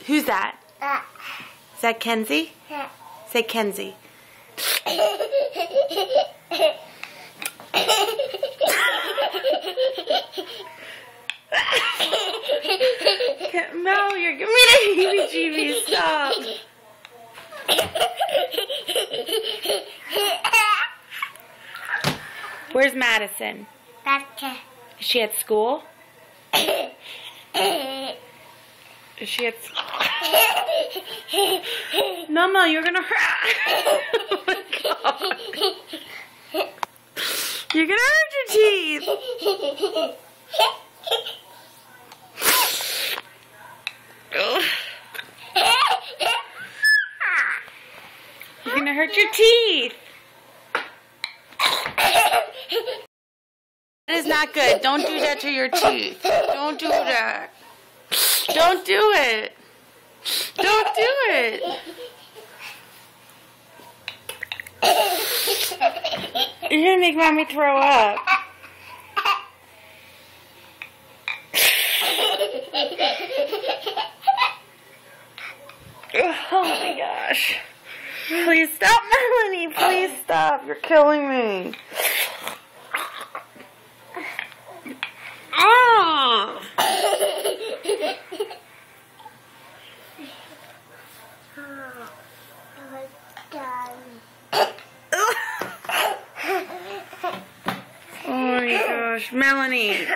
Who's that? Is that Kenzie? Say Kenzie. No, you're giving me the heebie-jeebies. Stop. Where's Madison? Is she at school? Is she at school? No, you're gonna hurt. Oh my God. You're gonna hurt your teeth. You're gonna hurt your teeth. That is not good. Don't do that to your teeth. Don't do that. Don't do it. Don't do it. You're gonna make Mommy throw up. Oh my gosh. Please stop, Melanie. Please stop. You're killing me. Oh. Oh my gosh, Melanie.